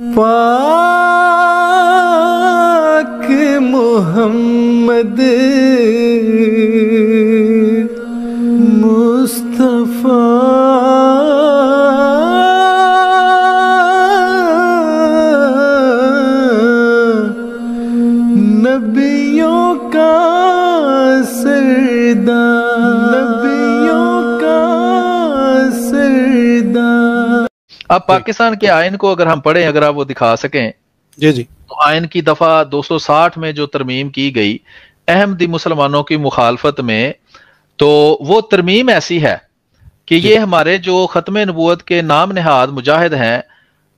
پاک محمد مصطفیٰ نبیوں کا سردار، نبیوں کا سردار۔ اب پاکستان کے آئین کو اگر ہم پڑھیں، اگر آپ وہ دکھا سکیں جی جی، تو آئین کی دفعہ 260 میں جو ترمیم کی گئی احمدی مسلمانوں کی مخالفت میں، تو وہ ترمیم ایسی ہے کہ یہ ہمارے جو ختم نبوت کے نام نہاد مجاہد ہیں،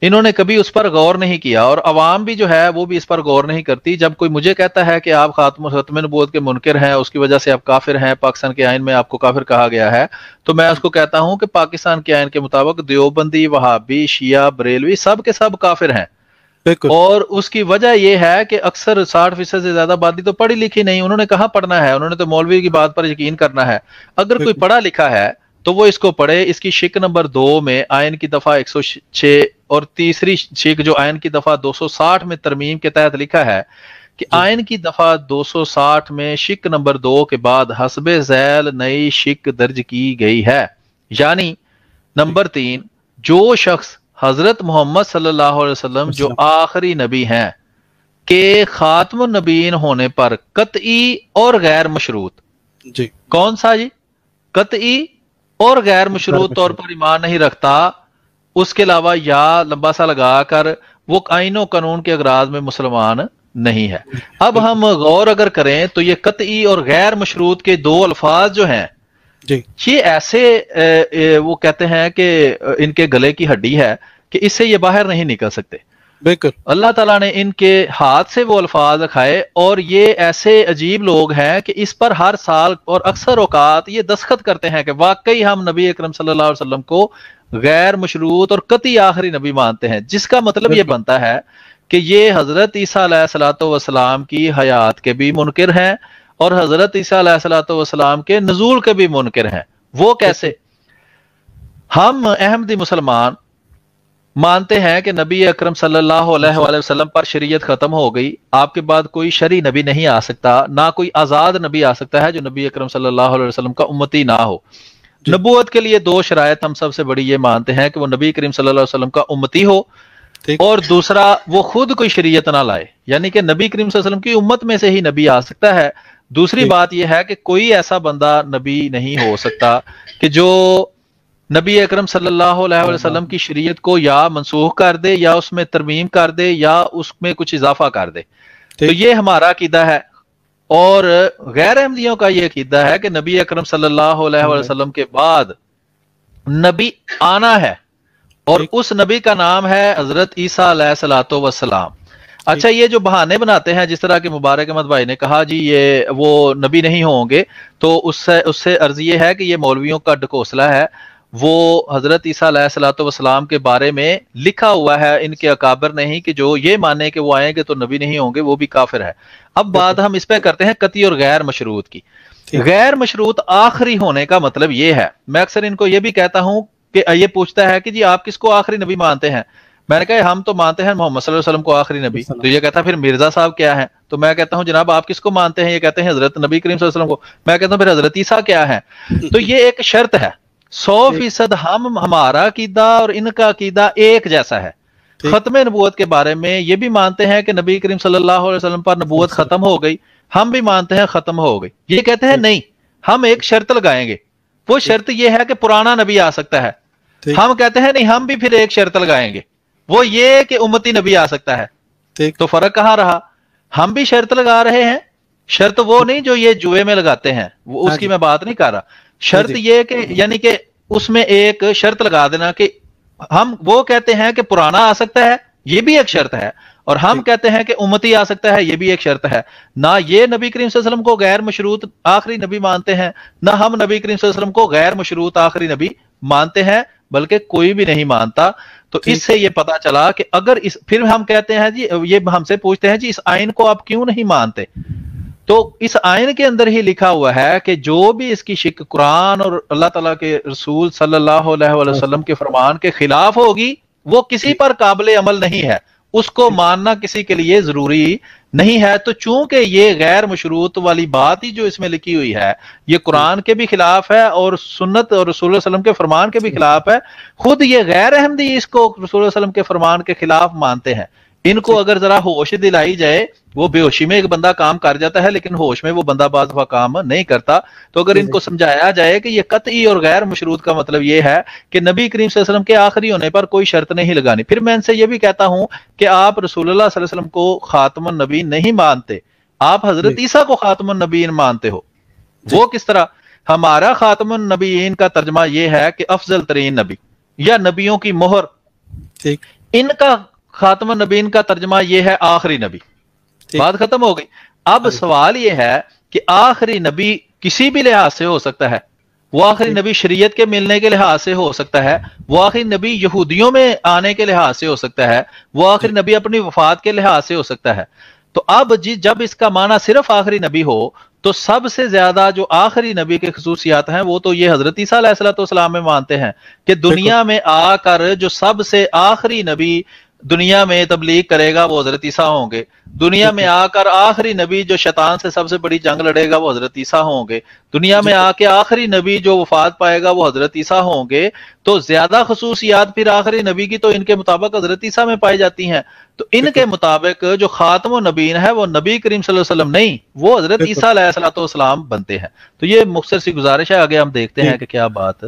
انہوں نے کبھی اس پر غور نہیں کیا، اور عوام بھی جو ہے وہ بھی اس پر غور نہیں کرتی۔ جب کوئی مجھے کہتا ہے کہ آپ ختم نبوت کے منکر ہیں، اس کی وجہ سے آپ کافر ہیں، پاکستان کے آئین میں آپ کو کافر کہا گیا ہے، تو میں اس کو کہتا ہوں کہ پاکستان کے آئین کے مطابق دیوبندی، وہابی، شیعہ، بریلوی سب کے سب کافر ہیں۔ اور اس کی وجہ یہ ہے کہ اکثر 60% سے زیادہ آبادی تو پڑھی لکھی نہیں، انہوں نے کہاں پڑھنا ہے، انہوں نے تو مولوی کی بات پر یقین کرنا ہے۔ اگر کوئی پڑھا لکھا ہے تو وہ اس کو پڑھے۔ اس کی شک نمبر 2 میں آئین کی دفعہ 106 اور تیسری شک جو آئین کی دفعہ 260 میں ترمیم کے تحت لکھا ہے کہ آئین کی دفعہ 260 میں شک نمبر 2 کے بعد حسب ذیل نئی شک درج کی گئی ہے، یعنی نمبر 3، جو شخص حضرت محمد صلی اللہ علیہ وسلم جو آخری نبی ہیں کے خاتم النبیین ہونے پر قطعی اور غیر مشروط، جی کون سا جی؟ قطعی اور غیر مشروط طور پر ایمان نہیں رکھتا، اس کے علاوہ یا لمبا سا لگا کر وہ آئین و قانون کے اغراض میں مسلمان نہیں ہے۔ اب ہم غور اگر کریں تو یہ قطعی اور غیر مشروط کے 2 الفاظ جو ہیں، یہ ایسے وہ کہتے ہیں کہ ان کے گلے کی ہڈی ہے کہ اس سے یہ باہر نہیں نکل سکتے۔ بالکل اللہ تعالیٰ نے ان کے ہاتھ سے وہ الفاظ رکھائے، اور یہ ایسے عجیب لوگ ہیں کہ اس پر ہر سال اور اکثر اوقات یہ دستخط کرتے ہیں کہ واقعی ہم نبی اکرم صلی اللہ علیہ وسلم کو غیر مشروط اور قطعی آخری نبی مانتے ہیں، جس کا مطلب یہ بنتا ہے کہ یہ حضرت عیسیٰ علیہ السلام کی حیات کے بھی منکر ہیں اور حضرت عیسیٰ علیہ السلام کے نزول کے بھی منکر ہیں۔ وہ کیسے؟ ہم احمدی مسلمان مانتے ہیں کہ نبی اکرم صلی اللہ علیہ وآلہ وسلم پر شریعت ختم ہو گئی، آپ کے بعد کوئی شرعی نبی نہیں آ سکتا، نہ کوئی آزاد نبی آ سکتا ہے جو نبی اکرم صلی اللہ علیہ وسلم کا امتی نہ ہو۔ نبوت کے لیے 2 شرائط ہم سب سے بڑی یہ مانتے ہیں کہ وہ نبی کریم صلی اللہ علیہ وسلم کا امتی ہو، اور دوسرا وہ خود کوئی شریعت نہ لائے، یعنی کہ نبی کریم صلی اللہ علیہ وسلم کی امت میں سے ہی نبی آ سکتا ہے۔ دوسری بات یہ ہے کہ کوئی ایسا بندہ نبی نہیں ہو سکتا کہ جو نبی اکرم صلی اللہ علیہ وسلم کی شریعت کو یا منسوخ کر دے یا اس میں ترمیم کر دے یا اس میں کچھ اضافہ کر دے۔ تو یہ ہمارا عقیدہ ہے، اور غیر احمدیوں کا یہ عقیدہ ہے کہ نبی اکرم صلی اللہ علیہ وسلم کے بعد نبی آنا ہے، اور اس نبی کا نام ہے حضرت عیسیٰ علیہ السلام۔ اچھا، یہ جو بہانے بناتے ہیں، جس طرح کہ مبارک احمد بھائی نے کہا جی یہ وہ نبی نہیں ہوں گے، تو اس سے عرض یہ ہے کہ یہ مولویوں کا ڈکوسلا ہے۔ وہ حضرت عیسیٰ علیہ السلام کے بارے میں لکھا ہوا ہے ان کے اکابر نے ہی کہ جو یہ مانے کہ وہ آئیں گے تو نبی نہیں ہوں گے، وہ بھی کافر ہے۔ اب بات ہم اس پہ کرتے ہیں قطعی اور غیر مشروط کی۔ غیر مشروط آخری ہونے کا مطلب یہ ہے، میں اکثر ان کو یہ بھی کہتا ہوں کہ یہ پوچھتا ہے کہ جی آپ کس کو آخری نبی مانتے ہیں؟ میں نے کہا ہم تو مانتے ہیں محمد صلی اللہ علیہ وسلم کو آخری نبی۔ تو یہ کہتا ہے پھر مرزا صاحب کیا ہیں؟ تو میں کہتا ہوں جناب آپ کس کو مانتے ہیں؟ یہ کہتے ہیں حضرت نبی کریم صلی اللہ علیہ وسلم کو۔ میں کہتا ہوں پھر حضرت عیسیٰ کیا ہے؟ تو یہ ایک شرط ہے، 100% ہمارا عقیدہ اور ان کا عقیدہ ایک جیسا ہے۔ ختم نبوت کے بارے میں یہ بھی مانتے ہیں کہ نبی کریم صلی اللہ علیہ وسلم پر نبوت ختم ہو گئی، ہم بھی مانتے ہیں ختم ہو گئی۔ یہ کہتے ہیں نہیں، ہم ایک شرط لگائیں گے، وہ شرط یہ ہے کہ پرانا نبی آ سکتا ہے۔ ہم کہتے ہیں نہیں، ہم بھی پھر ایک شرط لگائیں گے، وہ یہ کہ امتی نبی آ سکتا ہے۔ تو فرق کہاں رہا؟ ہم بھی شرط لگا رہے ہیں، شرط وہ نہیں جو یہ جوئے میں لگاتے ہیں، وہ اس کی میں بات نہیں کر رہا۔ شرط یہ کہ یعنی کہ اس میں ایک شرط لگا دینا کہ ہم وہ کہتے ہیں کہ پرانا آ سکتا ہے، یہ بھی ایک شرط ہے، اور ہم کہتے ہیں کہ امتی آ سکتا ہے، یہ بھی ایک شرط ہے۔ نہ یہ نبی کریم صلی اللہ علیہ وسلم کو غیر مشروط آخری نبی مانتے ہیں، نہ ہم نبی کریم صلی اللہ علیہ وسلم کو غیر مشروط آخری نبی مانتے ہیں، بلکہ کوئی بھی نہیں مانتا۔ تو اس سے یہ پتا چلا کہ اگر پھر ہم کہتے ہیں جی، یہ ہم سے پوچھتے ہیں جی اس آئین کو آپ کیوں نہیں مانتے؟ تو اس آئین کے اندر ہی لکھا ہوا ہے کہ جو بھی اس کی شک قرآن اور اللہ تعالیٰ کے رسول صلی اللہ علیہ وسلم کے فرمان کے خلاف ہوگی وہ کسی پر قابل عمل نہیں ہے، اس کو ماننا کسی کے لیے ضروری نہیں ہے۔ تو چونکہ یہ غیر مشروط والی بات ہی جو اس میں لکھی ہوئی ہے یہ قرآن کے بھی خلاف ہے اور سنت اور رسول اللہ علیہ وسلم کے فرمان کے بھی خلاف ہے، خود یہ غیر احمدی اس کو رسول اللہ علیہ وسلم کے فرمان کے خلاف مانتے ہیں۔ ان کو اگر ذرا ہوش دلائی جائے، وہ بے ہوشی میں ایک بندہ کام کر جاتا ہے لیکن ہوش میں وہ بندہ بعض دفعہ کام نہیں کرتا، تو اگر ان کو سمجھایا جائے کہ یہ قطعی اور غیر مشروط کا مطلب یہ ہے کہ نبی کریم صلی اللہ علیہ وسلم کے آخری ہونے پر کوئی شرط نہیں لگانی۔ پھر میں ان سے یہ بھی کہتا ہوں کہ آپ رسول اللہ صلی اللہ علیہ وسلم کو خاتم النبی نہیں مانتے، آپ حضرت عیسیٰ کو خاتم النبیین مانتے ہو۔ وہ کس طرح؟ ہمارا خاتم النبیین کا ترجمہ یہ ہے کہ افضل ترین نبی یا نبیوں کی مہر، ان کا خاتم النبیین کا ترجمہ یہ ہے آخری نبی۔ بات ختم ہو گئی۔ اب سوال یہ ہے کہ آخری نبی کسی بھی لحاظ سے ہو سکتا ہے، وہ آخری نبی شریعت کے ملنے کے لحاظ سے ہو سکتا ہے، وہ آخری نبی یہودیوں میں آنے کے لحاظ سے ہو سکتا ہے، وہ آخری نبی اپنی وفات کے لحاظ سے ہو سکتا ہے۔ تو اب جب اس کا معنی صرف آخری نبی ہو تو سب سے زیادہ جو آخری نبی کے خصوصیات ہیں وہ تو یہ حضرت عیسیٰ علیہ السلام میں مانتے ہیں کہ دنیا میں آ کر جو سب سے آخری نبی دنیا میں تبلیغ کرے گا وہ حضرت عیسیٰ ہوں گے، دنیا میں آ کر آخری نبی جو شیطان سے سب سے بڑی جنگ لڑے گا وہ حضرت عیسیٰ ہوں گے، دنیا میں آ کے آخری نبی جو وفات پائے گا وہ حضرت عیسیٰ ہوں گے۔ تو زیادہ خصوصیات پھر آخری نبی کی تو ان کے مطابق حضرت عیسیٰ میں پائی جاتی ہیں۔ تو ان کے مطابق جو خاتم النبیین ہے وہ نبی کریم صلی اللہ علیہ وسلم نہیں، وہ حضرت عیسیٰ علیہ السلام بنتے ہیں۔ تو یہ مختصر سی گزارش ہے، آگے ہم دیکھتے ہیں کہ کیا بات